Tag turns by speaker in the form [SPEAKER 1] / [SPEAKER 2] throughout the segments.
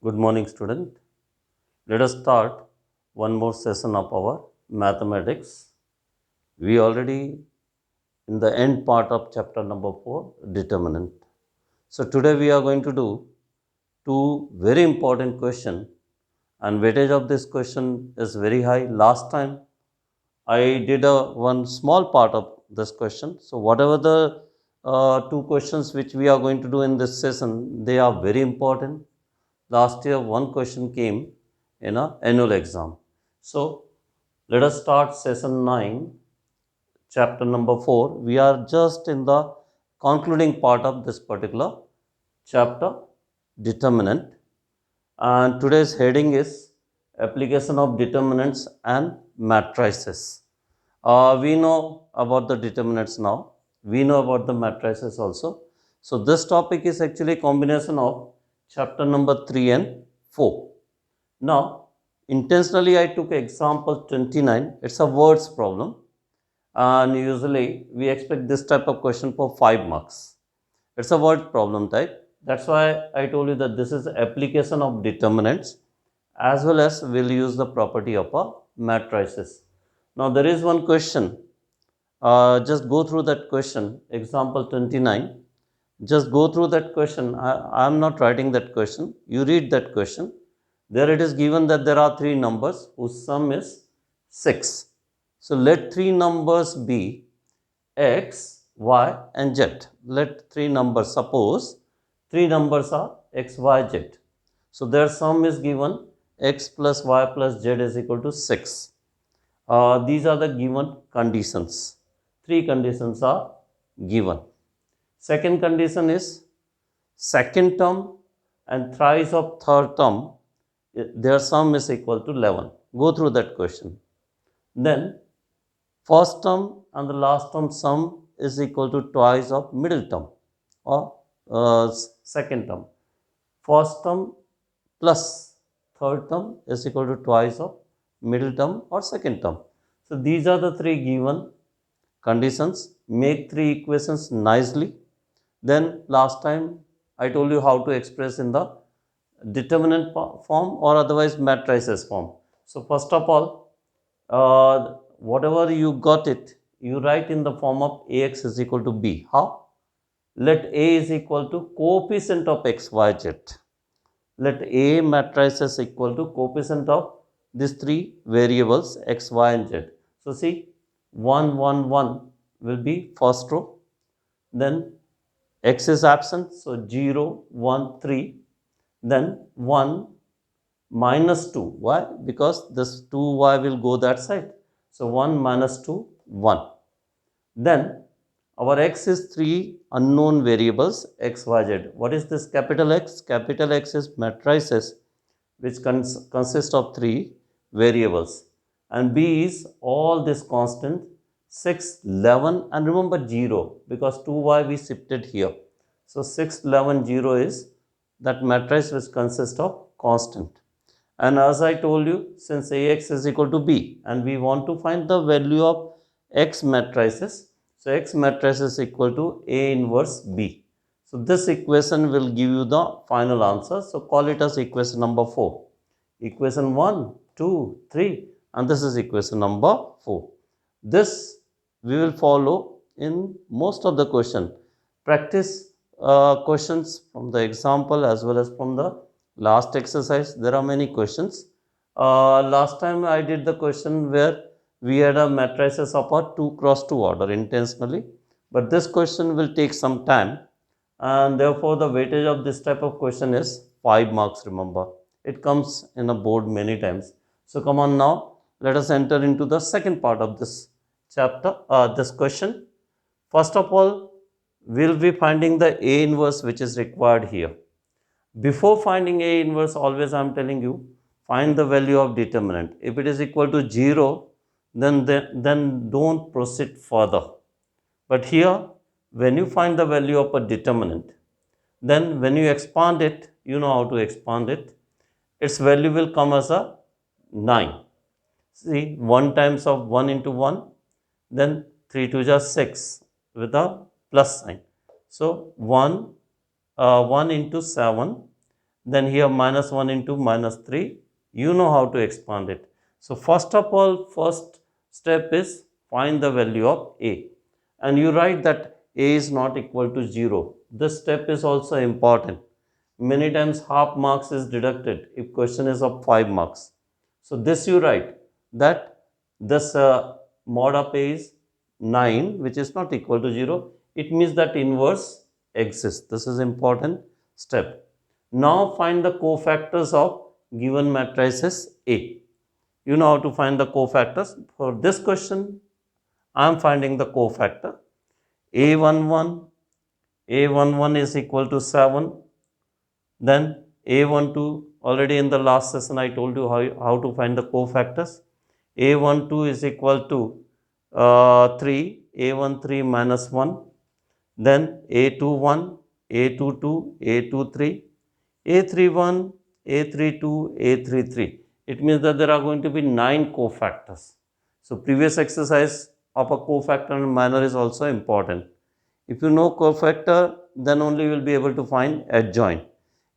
[SPEAKER 1] Good morning, student. Let us start one more session of our mathematics. We already in the end part of chapter number 4, determinant. So today we are going to do two very important questions, and weightage of this question is very high. Last time I did one small part of this question. So whatever the two questions which we are going to do in this session, they are very important. Last year one question came in a annual exam. So let us start session 9, chapter number 4. We are just in the concluding part of this particular chapter, determinant. And today's heading is application of determinants and matrices. We know about the determinants now. We know about the matrices also. So this topic is actually a combination of chapter number 3 and 4. Now, intentionally I took example 29. It's a words problem, and usually we expect this type of question for 5 marks. It's a word problem type. That's why I told you that this is application of determinants, as well as we'll use the property of a matrices. Now there is one question. Just go through that question, example 29. Just go through that question. I am not writing that question. You read that question. There it is given that there are three numbers whose sum is 6. So let three numbers be x, y and z. Let three numbers, suppose three numbers are x, y, z. So their sum is given x plus y plus z is equal to 6. These are the given conditions. Three conditions are given. Second condition is second term and thrice of third term, their sum is equal to 11. Go through that question. Then first term and the last term sum is equal to twice of middle term or second term. First term plus third term is equal to twice of middle term or second term. So these are the three given conditions. Make three equations nicely. Then last time I told you how to express in the determinant form or otherwise matrices form. So first of all, whatever you got it, you write in the form of Ax is equal to B. How? Let A is equal to coefficient of x, y, z. Let A matrices equal to coefficient of these three variables x, y and z. So see, 1, 1, 1 will be first row. Then x is absent, so 0, 1, 3. Then 1 minus 2. Why? Because this 2y will go that side. So 1 minus 2, 1. Then our x is three unknown variables x, y, z. What is this capital X? Capital X is matrices which consist of three variables. And B is all this constant 6, 11 and remember 0 because 2y we shifted here. So 6, 11, 0 is that matrix which consists of constant. And as I told you, since Ax is equal to B and we want to find the value of x matrices, so x matrix is equal to A inverse B. So this equation will give you the final answer. So call it as equation number 4. Equation 1, 2, 3 and this is equation number 4. This we will follow in most of the question. Practice questions from the example as well as from the last exercise. There are many questions. Last time I did the question where we had a matrices of a 2 cross 2 order intentionally, but this question will take some time and therefore the weightage of this type of question is 5 marks. Remember, it comes in a board many times. So come on, now let us enter into the second part of this chapter, this question. First of all, we'll be finding the A inverse which is required here. Before finding A inverse, always I am telling you, find the value of determinant. If it is equal to 0, then don't proceed further. But here, when you find the value of a determinant, then when you expand it, you know how to expand it. Its value will come as a 9. See, 1 times of 1 into 1, then 3 to just 6 with a plus sign. So 1 into 7 then here minus 1 into minus 3, you know how to expand it. So first of all, first step is find the value of a, and you write that a is not equal to 0. This step is also important. Many times half marks is deducted if question is of 5 marks. So this you write that this mod of a is 9, which is not equal to 0. It means that inverse exists. This is important step. Now find the cofactors of given matrices A. You know how to find the cofactors. For this question, I am finding the cofactor. A11, A11 is equal to 7. Then A12, already in the last session I told you how to find the cofactors. A12 is equal to 3, A13 minus 1. Then A21, A22, A23, A31, A32, A33. It means that there are going to be 9 cofactors. So previous exercise of a cofactor and minor is also important. If you know cofactor, then only you will be able to find adjoint.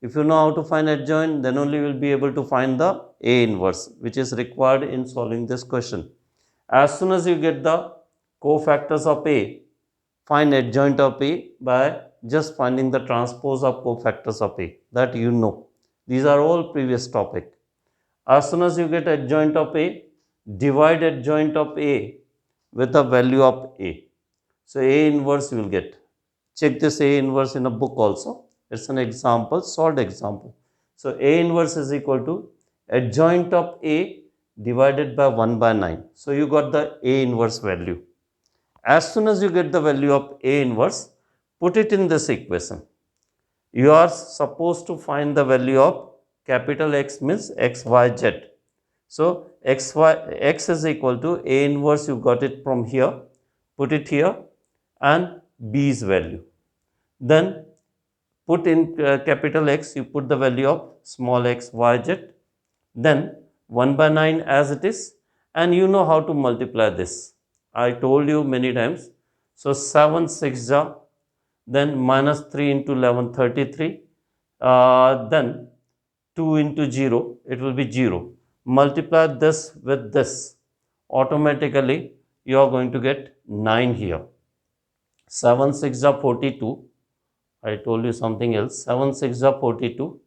[SPEAKER 1] If you know how to find adjoint, then only you will be able to find the A inverse, which is required in solving this question. As soon as you get the cofactors of A, find adjoint of A by just finding the transpose of cofactors of A. That you know. These are all previous topic. As soon as you get adjoint of A, divide adjoint of A with the value of A. So A inverse you will get. Check this A inverse in a book also. It's an example, solved example. So A inverse is equal to adjoint of A divided by 1 by 9. So you got the A inverse value. As soon as you get the value of A inverse, put it in this equation. You are supposed to find the value of capital X means X, Y, Z. So X is equal to A inverse, you got it from here, put it here, and B's value. Then put in capital X, you put the value of small x, y, z. Then 1 by 9 as it is, and you know how to multiply this. I told you many times. So 7 6 ja, then minus 3 into 11 33, then 2 into 0, it will be 0. Multiply this with this, automatically you are going to get 9 here. 7 6 ja 42, I told you something else. 7 6 are 42,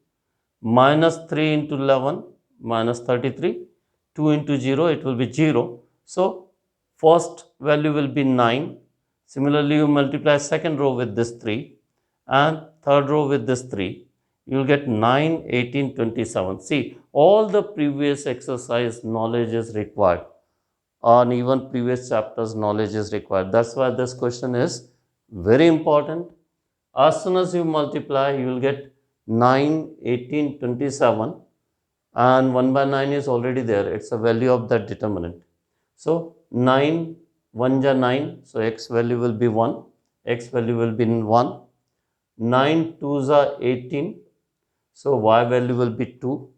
[SPEAKER 1] minus 3 into 11, minus 33, 2 into 0, it will be 0. So first value will be 9. Similarly, you multiply second row with this 3 and third row with this 3. You will get 9, 18, 27. See, all the previous exercise knowledge is required, and even previous chapters knowledge is required. That's why this question is very important. As soon as you multiply, you will get 9, 18, 27, and 1 by 9 is already there. It's a value of that determinant. So 9, 1 ja 9, so x value will be 1, x value will be 1. 9 2 ja 18, so y value will be 2.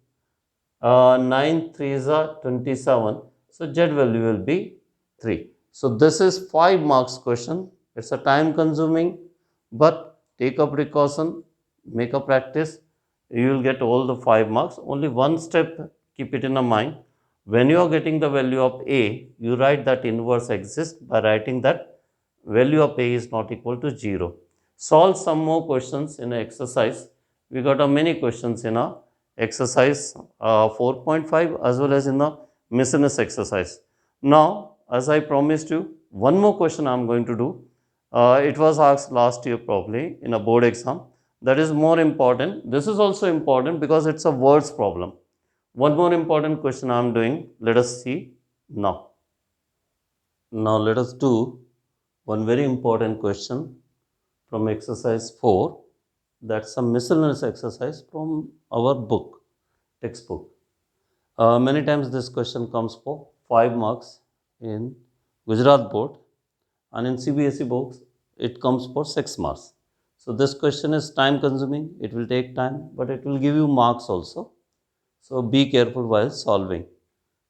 [SPEAKER 1] 9 3 ja 27, so z value will be 3. So this is 5 marks question. It's a time consuming, but take a precaution, make a practice, you will get all the 5 marks. Only one step, keep it in a mind. When you are getting the value of A, you write that inverse exists by writing that value of A is not equal to 0. Solve some more questions in an exercise. We got many questions in a exercise 4.5 as well as in the miscellaneous exercise. Now, as I promised you, one more question I am going to do. It was asked last year probably in a board exam. That is more important. This is also important because it's a words problem. One more important question I am doing. Let us see now. Now let us do one very important question from exercise 4. That's a miscellaneous exercise from our book, textbook. Many times this question comes for 5 marks in Gujarat board, and in CBSE books it comes for 6 marks. So this question is time consuming, it will take time, but it will give you marks also. So be careful while solving.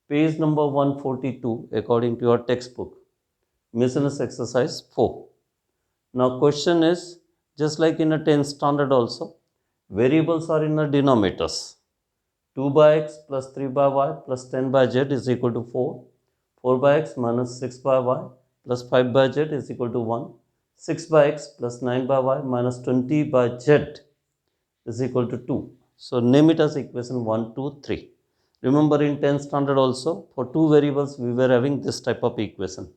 [SPEAKER 1] Page number 142 according to your textbook, miscellaneous exercise 4. Now question is just like in a 10th standard also. variables are in the denominators. 2 by x plus 3 by y plus 10 by z is equal to 4. 4 by x minus 6 by y plus 5 by z is equal to 1. 6 by x plus 9 by y minus 20 by z is equal to 2. So name it as equation 1, 2, 3. Remember in 10th standard also, for two variables we were having this type of equation.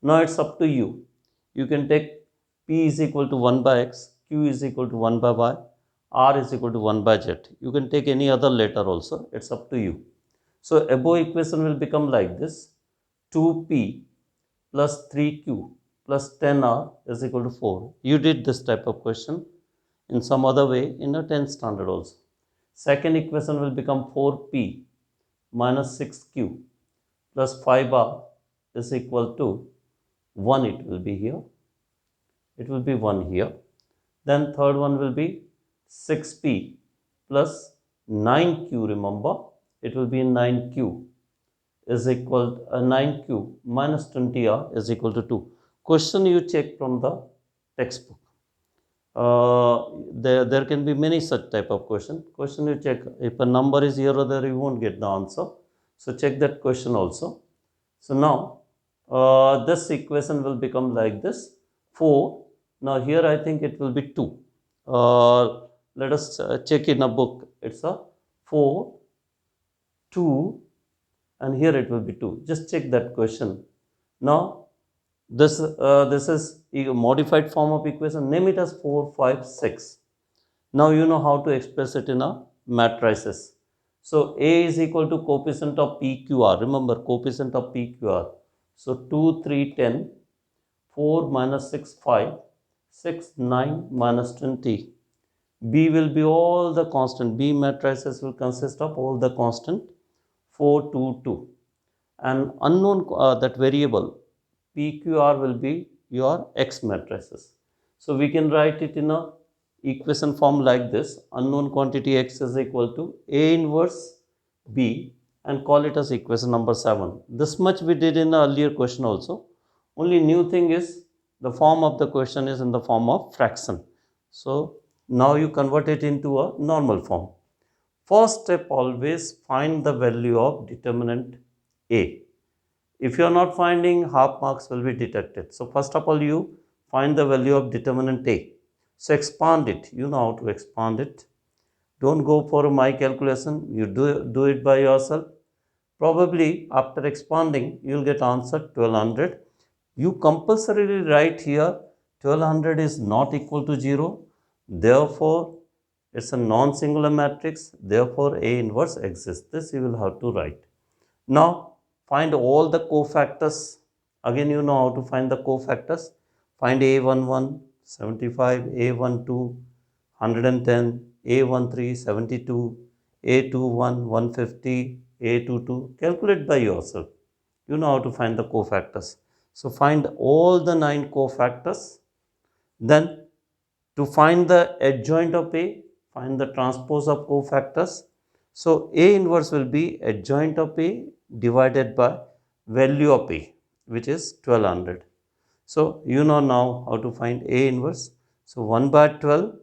[SPEAKER 1] Now it's up to you. You can take p is equal to 1 by x, q is equal to 1 by y, r is equal to 1 by z. You can take any other letter also. It's up to you. So above equation will become like this. 2p plus 3q plus 10r is equal to 4. You did this type of question in some other way in a 10th standard also. Second equation will become 4p minus 6q plus 5r is equal to 1. It will be here. It will be 1 here. Then third one will be 6p plus 9q. Remember, it will be 9q is equal to 9q minus 20r is equal to 2. Question you check from the textbook. There can be many such type of question. Question you check. If a number is here or there, you won't get the answer. So check that question also. So now this equation will become like this. 4. Now here I think it will be 2. Let us check in a book. It's a 4, 2, and here it will be 2. Just check that question. Now this is a modified form of equation. Name it as 4, 5, 6. Now you know how to express it in a matrices. So A is equal to coefficient of PQR. Remember coefficient of PQR. So 2, 3, 10. 4 minus 6, 5. 6, 9 minus 20. B will be all the constant. B matrices will consist of all the constant. 4, 2, 2. And unknown that variable PQR will be your X matrices. So we can write it in a equation form like this. Unknown quantity X is equal to A inverse B and call it as equation number 7. This much we did in the earlier question also. Only new thing is the form of the question is in the form of fraction. So now you convert it into a normal form. First step, always find the value of determinant A. If you are not finding, half marks will be deducted. So first of all, you find the value of determinant A. So expand it. You know how to expand it. Don't go for my calculation. You do it by yourself. Probably after expanding, you will get answer 1200. You compulsorily write here 1200 is not equal to 0. Therefore, it's a non-singular matrix. Therefore, A inverse exists. This you will have to write. Now, find all the cofactors. Again, you know how to find the cofactors. Find A11, 75, A12, 110, A13, 72, A21, 150, A22. Calculate by yourself. You know how to find the cofactors. So, find all the 9 cofactors. Then, to find the adjoint of A, find the transpose of cofactors. So, A inverse will be adjoint of A divided by value of A, which is 1200. So, you know now how to find A inverse. So, 1 by 12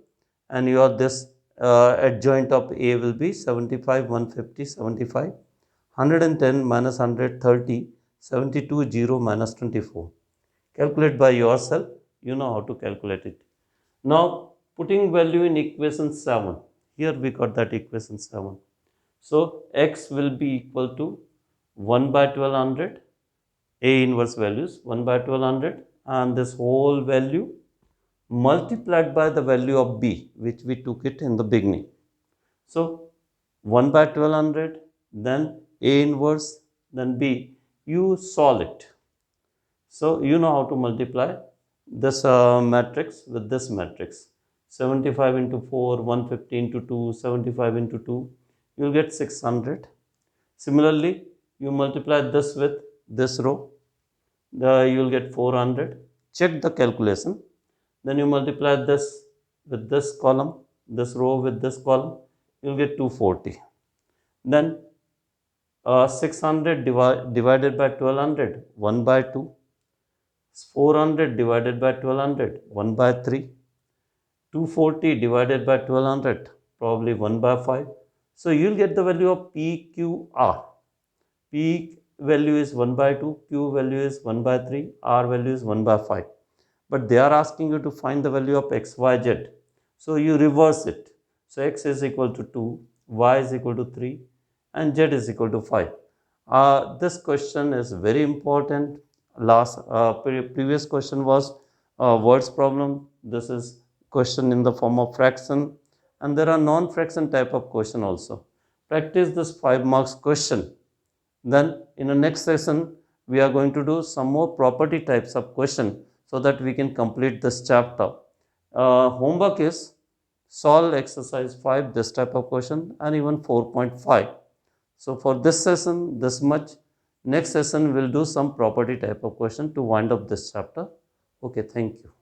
[SPEAKER 1] and your this adjoint of A will be 75, 150, 75, 110 minus 100, 30, 72, 0 minus 24. Calculate by yourself. You know how to calculate it. Now, putting value in equation 7. Here we got that equation 7. So, x will be equal to 1 by 1200. A inverse values 1 by 1200 and this whole value multiplied by the value of B, which we took it in the beginning. So, 1 by 1200, then A inverse, then B. You solve it. So, you know how to multiply this matrix with this matrix. 75 into 4, 150 into 2, 75 into 2, you will get 600. Similarly, you multiply this with this row, you will get 400. Check the calculation. Then you multiply this with this column, this row with this column, you will get 240. Then 600 divided by 1200, 1 by 2. 400 divided by 1200, 1 by 3. 240 divided by 1200, probably 1 by 5. So you'll get the value of PQR. P value is 1 by 2, Q value is 1 by 3, R value is 1 by 5. But they are asking you to find the value of x, y, z. So you reverse it. So x is equal to 2, y is equal to 3, and z is equal to 5. This question is very important. Previous question was words problem. This is question in the form of fraction, and there are non-fraction type of question also. Practice this 5 marks question. Then in the next session, we are going to do some more property types of question so that we can complete this chapter. Homework is solve exercise 5, this type of question, and even 4.5. So for this session, this much. Next session, we'll do some property type of question to wind up this chapter. Okay, thank you.